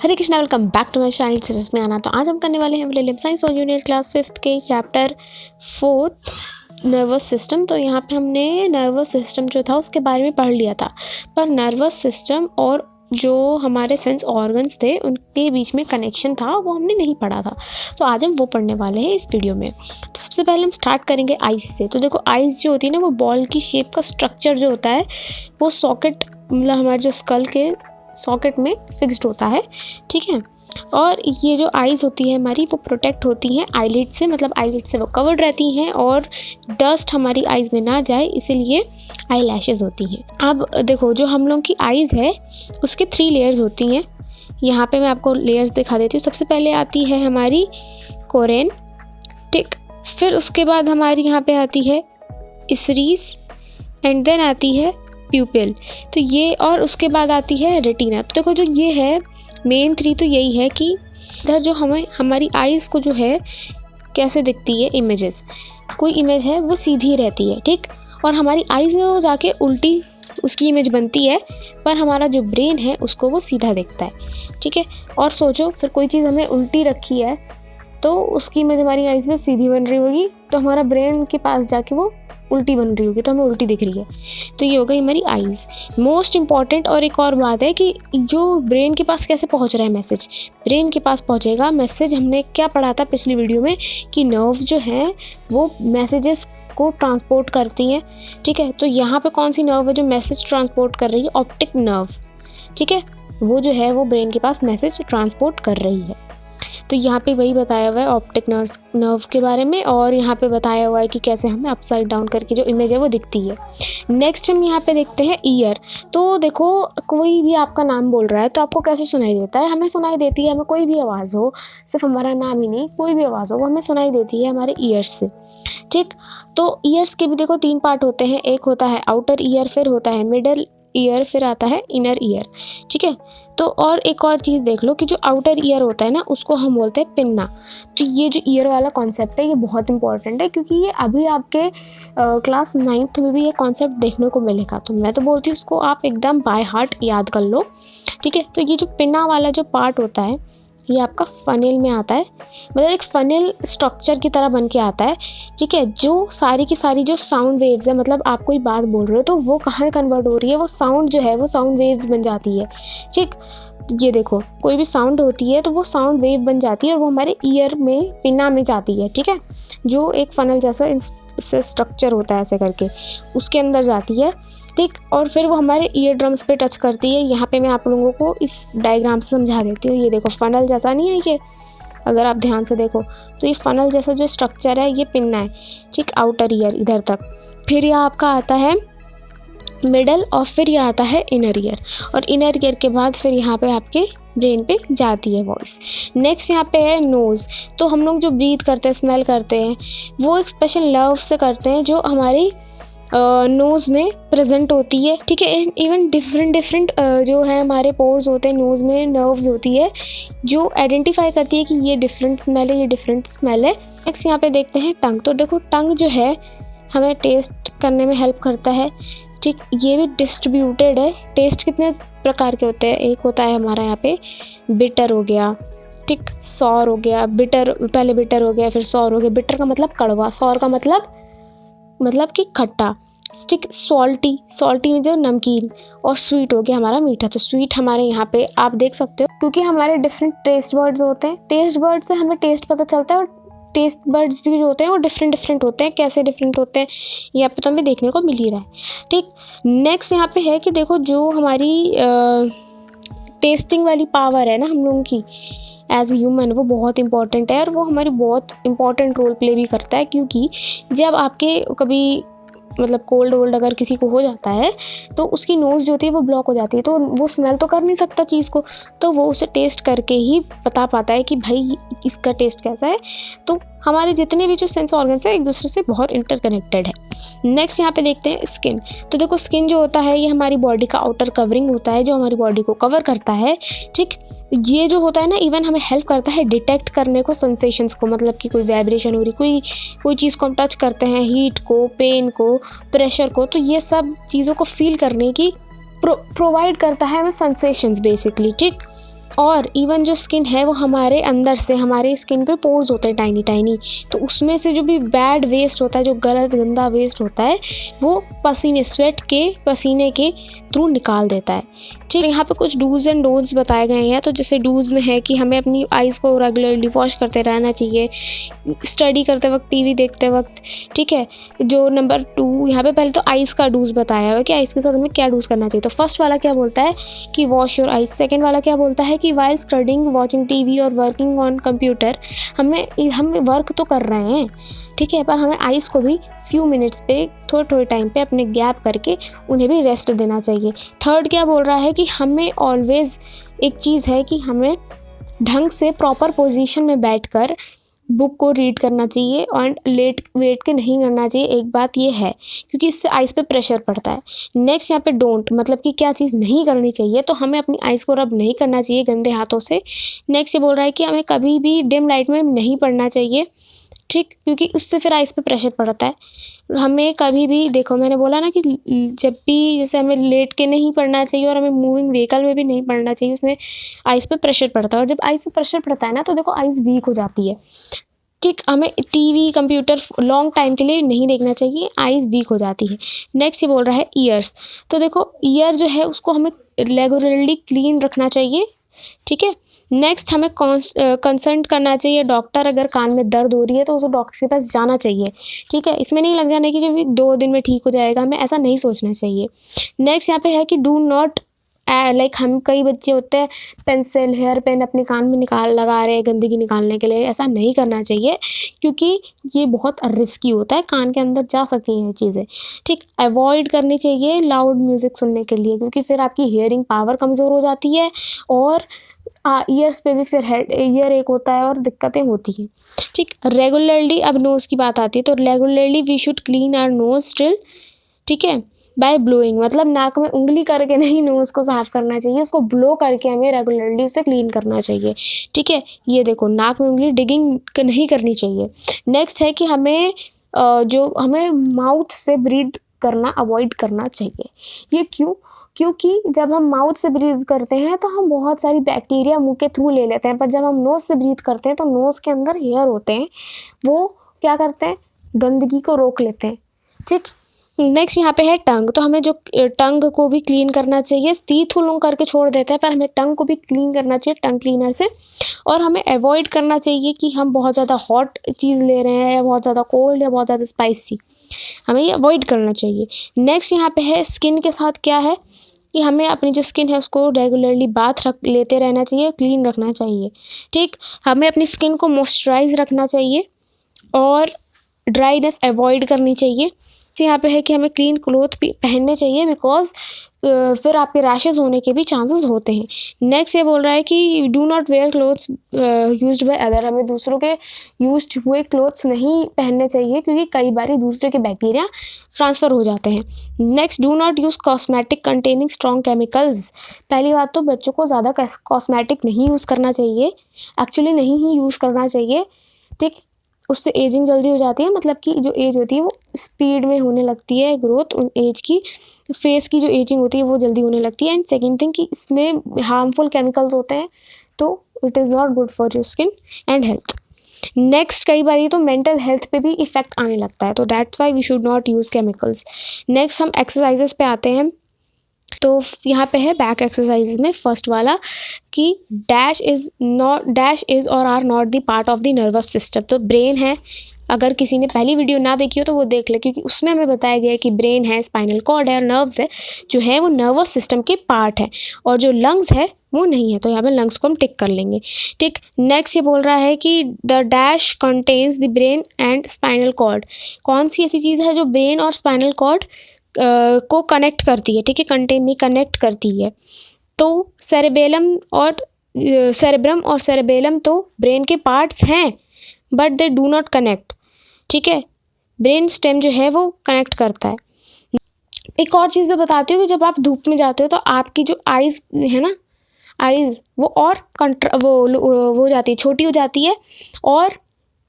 Hare Krishna, welcome back to my channel. दिस में आना। तो आज हम करने वाले हैं विलियम साइंस और जूनियर क्लास 5th के चैप्टर 4 नर्वस सिस्टम। तो यहाँ पे हमने नर्वस सिस्टम जो था उसके बारे में पढ़ लिया था, पर नर्वस सिस्टम और जो हमारे सेंस ऑर्गन्स थे उनके बीच में कनेक्शन था वो हमने नहीं पढ़ा था। तो आज हम वो पढ़ने वाले हैं इस वीडियो में। तो सबसे पहले हम स्टार्ट करेंगे आइज़ से। तो देखो, आइज़ जो होती है ना, वो बॉल की शेप का स्ट्रक्चर जो होता है वो सॉकेट, मतलब हमारे जो स्कल के सॉकेट में फिक्स्ड होता है, ठीक है। और ये जो आइज़ होती है हमारी, वो प्रोटेक्ट होती हैं आईलिड से, मतलब आईलिड से वो कवर्ड रहती हैं और डस्ट हमारी आइज़ में ना जाए, इसीलिए आई लैशेज़ होती हैं। अब देखो, जो हम लोग की आइज़ है उसके 3 लेयर्स होती हैं। यहाँ पे मैं आपको लेयर्स दिखा देती हूँ। सबसे पहले आती है हमारी कोरेन, ठीक। फिर उसके बाद हमारी यहाँ पे आती है इस्रीस एंड देन आती है प्यूपिल। तो ये, और उसके बाद आती है रेटिना। तो देखो, जो ये है मेन 3 तो यही है कि इधर जो हमारी आइज़ को जो है कैसे दिखती है इमेजेस, कोई इमेज है वो सीधी रहती है, ठीक। और हमारी आइज़ में वो जाके उल्टी उसकी इमेज बनती है, पर हमारा जो ब्रेन है उसको वो सीधा दिखता है, ठीक है। और सोचो, फिर कोई चीज़ हमें उल्टी रखी है तो उसकी इमेज हमारी आइज़ में सीधी बन रही होगी, तो हमारा ब्रेन के पास जाके वो उल्टी बन रही होगी, तो हमें उल्टी दिख रही है। तो ये हो गई हमारी आइज़। मोस्ट इम्पॉर्टेंट और एक और बात है कि जो ब्रेन के पास कैसे पहुंच रहा है मैसेज, ब्रेन के पास पहुंचेगा मैसेज। हमने क्या पढ़ा था पिछली वीडियो में कि नर्व जो है वो मैसेजेस को ट्रांसपोर्ट करती हैं, ठीक है। तो यहाँ पे कौन सी नर्व है जो मैसेज ट्रांसपोर्ट कर रही है? ऑप्टिक नर्व, ठीक है। वो जो है वो ब्रेन के पास मैसेज ट्रांसपोर्ट कर रही है। तो यहाँ पे वही बताया हुआ है ऑप्टिक नर्व के बारे में, और यहाँ पे बताया हुआ है कि कैसे हमें अपसाइड डाउन करके जो इमेज है वो दिखती है। नेक्स्ट हम यहाँ पे देखते हैं ईयर। तो देखो, कोई भी आपका नाम बोल रहा है तो आपको कैसे सुनाई देता है? हमें सुनाई देती है, हमें कोई भी आवाज़ हो, सिर्फ हमारा नाम ही नहीं, कोई भी आवाज़ हो वो हमें सुनाई देती है हमारे ईयर्स से, ठीक। तो ईयर्स के भी देखो 3 पार्ट होते हैं। एक होता है आउटर ईयर, फिर होता है मिडल ईयर, फिर आता है इनर ईयर, ठीक है। तो और एक और चीज़ देख लो कि जो आउटर ईयर होता है ना उसको हम बोलते हैं पिन्ना। तो ये जो ईयर वाला कॉन्सेप्ट है ये बहुत इंपॉर्टेंट है, क्योंकि ये अभी आपके क्लास 9th में भी ये कॉन्सेप्ट देखने को मिलेगा। तो मैं तो बोलती हूँ उसको आप एकदम बाय हार्ट याद कर लो, ठीक है। तो ये जो पिन्ना वाला जो पार्ट होता है ये आपका फनेल में आता है, मतलब एक फनेल स्ट्रक्चर की तरह बन के आता है, ठीक है। जो सारी की सारी जो साउंड वेव्स है, मतलब आप कोई बात बोल रहे हो तो वो कहाँ कन्वर्ट हो रही है, वो साउंड जो है वो साउंड वेव्स बन जाती है, ठीक। ये देखो, कोई भी साउंड होती है तो वो साउंड वेव बन जाती है और वो हमारे ईयर में पिन्ना में जाती है, ठीक है। जो एक फनल जैसा स्ट्रक्चर होता है ऐसे करके उसके अंदर जाती है, ठीक। और फिर वो हमारे ईयर ड्रम्स पे टच करती है। यहाँ पे मैं आप लोगों को इस डायग्राम से समझा देती हूँ। ये देखो, फनल जैसा नहीं है ये? अगर आप ध्यान से देखो तो ये फनल जैसा जो स्ट्रक्चर है ये पिन्ना है, ठीक। आउटर ईयर इधर तक, फिर यह आपका आता है मिडल, और फिर यह आता है इनर ईयर, और इनर ईयर के बाद फिर यहाँ पे आपके ब्रेन पे जाती है वॉइस। नेक्स्ट यहाँ पे है नोज़। तो हम लोग जो ब्रीथ करते हैं, स्मेल करते हैं, वो एक स्पेशल लव से करते हैं जो हमारी नोज़ में प्रेजेंट होती है, ठीक है। इवन डिफरेंट जो है हमारे पोर्स होते हैं नोज़ में, नर्व्स होती है जो आइडेंटिफाई करती है कि ये डिफरेंट स्मेल है, ये डिफरेंट स्मेल है। नेक्स्ट यहाँ पे देखते हैं टंग। तो देखो, टंग जो है हमें टेस्ट करने में हेल्प करता है, ठीक। ये भी डिस्ट्रीब्यूटेड है। टेस्ट कितने प्रकार के होते हैं? एक होता है हमारा यहाँ पे बिटर हो गया, ठीक, सॉर हो गया। बिटर, पहले बिटर हो गया, फिर सॉर हो गया। बिटर का मतलब कड़वा, सॉर का मतलब कि खट्टा, ठीक। सॉल्टी में जो नमकीन, और स्वीट हो गया हमारा मीठा। तो स्वीट हमारे यहाँ पे आप देख सकते हो, क्योंकि हमारे डिफरेंट टेस्ट बर्ड्स होते हैं। टेस्ट बर्ड से हमें टेस्ट पता चलता है, और टेस्ट बर्ड्स भी जो होते हैं वो डिफरेंट होते हैं। कैसे डिफरेंट होते हैं यहाँ पे तो हमें देखने को मिल ही रहा है, ठीक। नेक्स्ट यहाँ पे है कि देखो, जो हमारी टेस्टिंग वाली पावर है ना हम लोगों की एज ह्यूमन, वो बहुत इंपॉर्टेंट है, और वो हमारी बहुत इंपॉर्टेंट रोल प्ले भी करता है। क्योंकि जब आपके कभी मतलब कोल्ड वोल्ड अगर किसी को हो जाता है तो उसकी नोज़ जो होती है वो ब्लॉक हो जाती है, तो वो स्मेल तो कर नहीं सकता चीज़ को, तो वो उसे टेस्ट करके ही बता पाता है कि भाई इसका टेस्ट कैसा है। तो हमारे जितने भी जो सेंस ऑर्गन्स है एक दूसरे से बहुत इंटरकनेक्टेड है। नेक्स्ट यहाँ पे देखते हैं स्किन। तो देखो, स्किन जो होता है ये हमारी बॉडी का आउटर कवरिंग होता है जो हमारी बॉडी को कवर करता है, ठीक। ये जो होता है ना, इवन हमें हेल्प करता है डिटेक्ट करने को सेंसेशंस को, मतलब कि कोई वाइब्रेशन हो रही, कोई चीज़ को हम टच करते हैं, हीट को, पेन को, प्रेशर को, तो ये सब चीज़ों को फील करने की प्रोवाइड करता है हमें सेंसेशंस बेसिकली, ठीक। और इवन जो स्किन है वो हमारे अंदर से, हमारे स्किन पे पोर्स होते हैं टाइनी टाइनी, तो उसमें से जो भी बैड वेस्ट होता है, जो गलत गंदा वेस्ट होता है, वो पसीने के थ्रू निकाल देता है। ठीक, यहाँ पे कुछ डूज एंड डोंट्स बताए गए हैं। तो जैसे डूज में है कि हमें अपनी आइज़ को रेगुलरली वॉश करते रहना चाहिए स्टडी करते वक्त, टीवी देखते वक्त। ठीक है, जो नंबर 2 यहाँ पे पहले तो आइज़ का डूज बताया हुआ कि आइज़ के साथ हमें क्या डूज करना चाहिए। तो फर्स्ट वाला क्या बोलता है कि वॉश योर आइज़। सेकेंड वाला क्या बोलता है कि वाइल स्टडिंग, वॉचिंग टीवी और वर्किंग ऑन कंप्यूटर, हम वर्क तो कर रहे हैं, ठीक है, पर हमें आइज़ को भी फ्यू मिनट्स पे, थोड़े थोड़े टाइम पे अपने गैप करके उन्हें भी रेस्ट देना चाहिए। थर्ड क्या बोल रहा है कि हमें ऑलवेज़ एक चीज़ है कि हमें ढंग से प्रॉपर पोजीशन में बैठकर बुक को रीड करना चाहिए और लेट वेट के नहीं करना चाहिए। एक बात ये है, क्योंकि इससे आइज़ पे प्रेशर पड़ता है। नेक्स्ट यहाँ पे डोंट, मतलब कि क्या चीज़ नहीं करनी चाहिए, तो हमें अपनी आइज़ को रब नहीं करना चाहिए गंदे हाथों से। नेक्स्ट ये बोल रहा है कि हमें कभी भी डिम लाइट में नहीं पढ़ना चाहिए, ठीक, क्योंकि उससे फिर आइज़ पे प्रेशर पड़ता है। हमें कभी भी, देखो मैंने बोला ना कि जब भी जैसे हमें लेट के नहीं पढ़ना चाहिए और हमें मूविंग व्हीकल में भी नहीं पढ़ना चाहिए, उसमें आइज़ पे प्रेशर पड़ता है। और जब आइज़ पे प्रेशर पड़ता है ना, तो देखो आइज़ वीक हो जाती है। ठीक, हमें टीवी कंप्यूटर लॉन्ग टाइम के लिए नहीं देखना चाहिए, आइज़ वीक हो जाती है। नेक्स्ट ये बोल रहा है ईयर्स। तो देखो ईयर जो है उसको हमें रेगुलरली क्लीन रखना चाहिए, ठीक है। नेक्स्ट हमें कंसल्ट करना चाहिए डॉक्टर, अगर कान में दर्द हो रही है तो उसे डॉक्टर के पास जाना चाहिए, ठीक है। इसमें नहीं लग जाना कि जब 2 दिन में ठीक हो जाएगा, हमें ऐसा नहीं सोचना चाहिए। नेक्स्ट यहाँ पे है कि डू नॉट लाइक, हम कई बच्चे होते हैं पेंसिल, हेयर पेन अपने कान में लगा रहे हैं गंदगी निकालने के लिए, ऐसा नहीं करना चाहिए क्योंकि ये बहुत रिस्की होता है, कान के अंदर जा सकती हैं ये चीज़ें, ठीक। अवॉइड करनी चाहिए लाउड म्यूज़िक सुनने के लिए, क्योंकि फिर आपकी हियरिंग पावर कमज़ोर हो जाती है और ईयर्स पे भी फिर हेड ईयर एक होता है और दिक्कतें होती हैं, ठीक। रेगुलरली, अब नोज़ की बात आती है, तो regularly we should clean our nose still, ठीक है, बाय ब्लोइंग, मतलब नाक में उंगली करके नहीं नोज़ को साफ़ करना चाहिए, उसको ब्लो करके हमें रेगुलरली उसे क्लीन करना चाहिए, ठीक है। ये देखो नाक में उंगली डिगिंग नहीं करनी चाहिए। नेक्स्ट है कि हमें हमें माउथ से ब्रीथ करना अवॉइड करना चाहिए। ये क्यों? क्योंकि जब हम माउथ से ब्रीथ करते हैं तो हम बहुत सारी बैक्टीरिया मुंह के थ्रू ले लेते हैं, पर जब हम नोज़ से ब्रीथ करते हैं तो नोज़ के अंदर हेयर होते हैं, वो क्या करते हैं, गंदगी को रोक लेते हैं, ठीक। नेक्स्ट यहाँ पे है टंग। तो हमें जो टंग को भी क्लीन करना चाहिए, टीथ उलूंग करके छोड़ देते हैं, पर हमें टंग को भी क्लीन करना चाहिए टंग क्लीनर से। और हमें अवॉइड करना चाहिए कि हम बहुत ज़्यादा हॉट चीज़ ले रहे हैं या बहुत ज़्यादा कोल्ड या बहुत ज़्यादा स्पाइसी, हमें ये अवॉइड करना चाहिए। नेक्स्ट यहाँ पे है स्किन के साथ क्या है कि हमें अपनी जो स्किन है उसको रेगुलरली बाथ लेते रहना चाहिए, क्लीन रखना चाहिए, ठीक। हमें अपनी स्किन को मॉइस्चराइज रखना चाहिए और ड्राइनेस अवॉइड करनी चाहिए। यहाँ पे है कि हमें क्लीन क्लोथ भी पहनने चाहिए, बिकॉज फिर आपके रैशेज होने के भी चांसेस होते हैं। नेक्स्ट ये बोल रहा है कि do not wear clothes used by other, हमें दूसरों के यूज्ड हुए क्लोथ्स नहीं पहनने चाहिए, क्योंकि कई बार दूसरे के बैक्टीरिया ट्रांसफ़र हो जाते हैं। Next, do not use cosmetic containing strong chemicals. पहली बात तो बच्चों को ज़्यादा कॉस्मेटिक नहीं यूज़ करना चाहिए, एक्चुअली नहीं ही यूज़ करना चाहिए, ठीक। उससे एजिंग जल्दी हो जाती है, मतलब कि जो एज होती है वो स्पीड में होने लगती है, ग्रोथ उन एज की, फेस की जो एजिंग होती है वो जल्दी होने लगती है। एंड सेकेंड थिंग कि इसमें हार्मफुल केमिकल्स होते हैं, तो it is not good for your skin and health. Next, कई बार ये तो मेंटल हेल्थ पे भी इफेक्ट आने लगता है, तो that's why we should not use chemicals. Next हम एक्सरसाइजेस पे आते हैं। तो यहाँ पे है बैक एक्सरसाइज में फर्स्ट वाला कि डैश इज़ और are not the part of the nervous system. तो ब्रेन है, अगर किसी ने पहली वीडियो ना देखी हो तो वो देख ले, क्योंकि उसमें हमें बताया गया है कि ब्रेन है, स्पाइनल कॉर्ड है और नर्व्स है, जो है वो नर्वस सिस्टम के पार्ट है, और जो लंग्स है वो नहीं है। तो यहाँ पे लंग्स को हम टिक कर लेंगे, ठीक। नेक्स्ट ये बोल रहा है कि the dash contains the brain and spinal cord. कौन सी ऐसी चीज़ है जो ब्रेन और स्पाइनल कॉर्ड को कनेक्ट करती है, ठीक है, कंटेन नहीं, कनेक्ट करती है। तो सेरेब्रम और सेरेबेलम तो ब्रेन के पार्ट्स हैं, but they do not connect, ठीक है। ब्रेन स्टेम जो है वो कनेक्ट करता है। एक और चीज़ मैं बताती हूँ कि जब आप धूप में जाते हो तो आपकी जो आइज़ है ना, आइज़ वो और वो हो जाती है, छोटी हो जाती है, और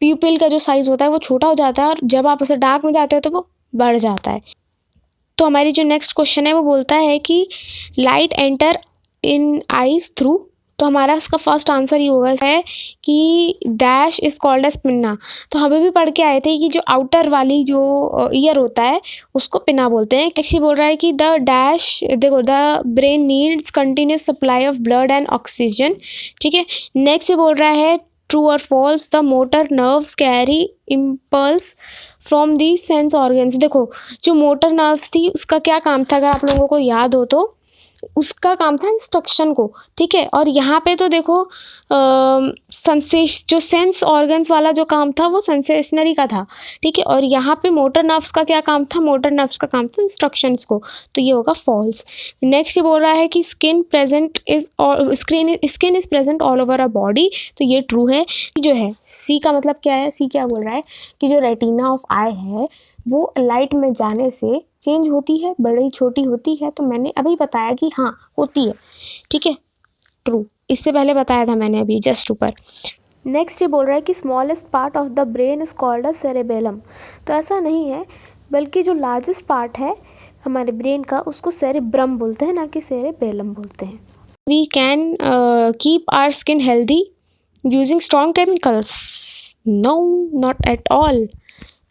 प्यूपिल का जो साइज़ होता है वो छोटा हो जाता है, और जब आप उसे डार्क में जाते हो तो वो बढ़ जाता है। तो हमारी जो नेक्स्ट क्वेश्चन है वो बोलता है कि light enter in eyes through तो हमारा इसका फर्स्ट आंसर ये होगा है कि dash is called as pinna. तो हमें भी पढ़ के आए थे कि जो आउटर वाली जो ईयर होता है उसको पिन्ना बोलते हैं। ऐसे बोल रहा है कि द डैश, देखो, the brain needs continuous supply of blood and oxygen. ठीक है, नेक्स्ट ये बोल रहा है ट्रू और false, the motor nerves carry impulse from the sense organs. देखो, जो मोटर नर्व्स थी उसका क्या काम था, अगर आप लोगों को याद हो तो उसका काम था इंस्ट्रक्शन को। ठीक है, और यहाँ पे तो देखो जो सेंस ऑर्गन्स वाला जो काम था वो सेंसेशनरी का था। ठीक है, और यहाँ पे मोटर नर्व्स का क्या काम था, मोटर नर्व्स का काम था इंस्ट्रक्शंस को, तो ये होगा फॉल्स। नेक्स्ट ये बोल रहा है कि skin is present all over a body, तो ये ट्रू है। जो है सी का मतलब क्या है, सी क्या बोल रहा है कि जो रेटिना ऑफ आई है वो लाइट में जाने से चेंज होती है, बड़ी छोटी होती है, तो मैंने अभी बताया कि हाँ होती है। ठीक है, ट्रू, इससे पहले बताया था मैंने अभी जस्ट ऊपर। नेक्स्ट ये बोल रहा है कि smallest part of the brain is called a cerebellum. तो ऐसा नहीं है, बल्कि जो लार्जेस्ट पार्ट है हमारे ब्रेन का उसको सेरेब्रम बोलते हैं, ना कि सेरेबेलम बोलते हैं। We can keep our skin healthy using strong chemicals. No, not at all.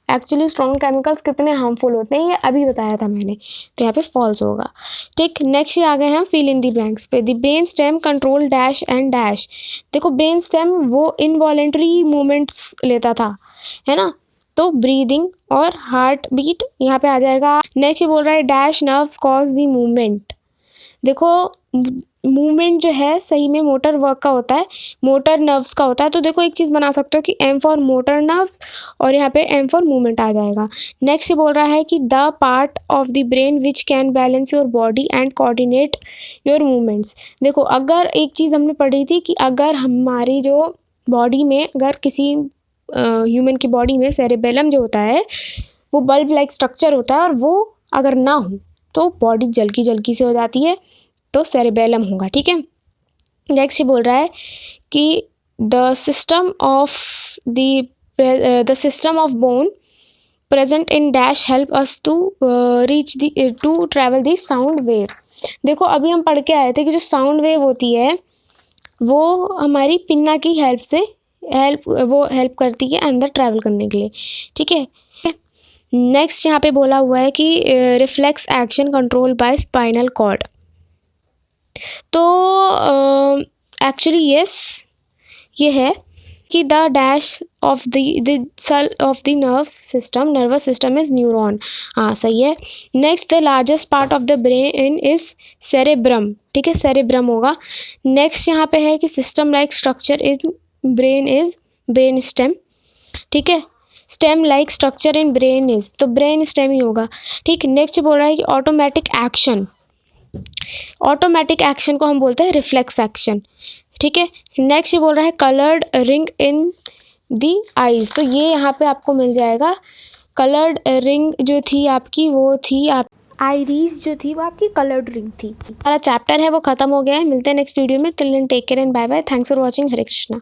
Actually strong chemicals कितने हार्मफुल होते हैं ये अभी बताया था मैंने, तो यहाँ पे फॉल्स होगा। ठीक, नेक्स्ट ये आ गए हम फिल इन दी ब्लैंक्स पे। The brain stem control dash and dash. देखो, ब्रेन स्टेम वो इनवॉलेंट्री मूवमेंट्स लेता था, है ना, तो ब्रीदिंग और हार्ट बीट यहाँ पे आ जाएगा। नेक्स्ट ये बोल रहा है डैश नर्व्स कॉज दी मूवमेंट। देखो, मूवमेंट जो है सही में मोटर वर्क का होता है, मोटर नर्व्स का होता है। तो देखो, एक चीज़ बना सकते हो कि एम फॉर मोटर नर्व्स और यहाँ पे एम फॉर मूवमेंट आ जाएगा। नेक्स्ट ये बोल रहा है कि the part of the brain which can balance your body and coordinate your movements. देखो, अगर एक चीज़ हमने पढ़ी थी कि अगर हमारी जो बॉडी में, अगर किसी ह्यूमन की बॉडी में सेरेबेलम जो होता है वो बल्ब लाइक स्ट्रक्चर होता है, और वो अगर ना हो तो बॉडी जल्की से हो जाती है, तो सेरेबेलम होगा। ठीक है, नेक्स्ट ये बोल रहा है कि the system of bone present in dash help us to to travel the sound wave. देखो, अभी हम पढ़ के आए थे कि जो साउंड वेव होती है वो हमारी पिन्ना की हेल्प से हेल्प करती है अंदर ट्रैवल करने के लिए। ठीक है, नेक्स्ट यहाँ पे बोला हुआ है कि reflex action control by spinal cord. तो एक्चुअली यस, ये है कि the dash of the cell of the nervous system is neuron. हाँ, सही है। Next, the largest part of the brain is cerebrum. ठीक है, सेरेब्रम होगा। नेक्स्ट यहाँ पे है कि system like structure is brain stem. ठीक है, stem like structure in brain is, तो ब्रेन स्टेम ही होगा। ठीक, नेक्स्ट बोल रहा है कि ऑटोमेटिक एक्शन को हम बोलते हैं रिफ्लेक्स एक्शन। ठीक है, नेक्स्ट ये बोल रहा है coloured ring in the eyes. तो ये यहाँ पे आपको मिल जाएगा, कलर्ड रिंग जो थी आपकी वो थी आईरीज जो थी वो आपकी कलर्ड रिंग थी। हमारा चैप्टर है वो खत्म हो गया है। मिलते हैं नेक्स्ट वीडियो में। Till then take care and bye bye. Thanks for watching. Hare Krishna.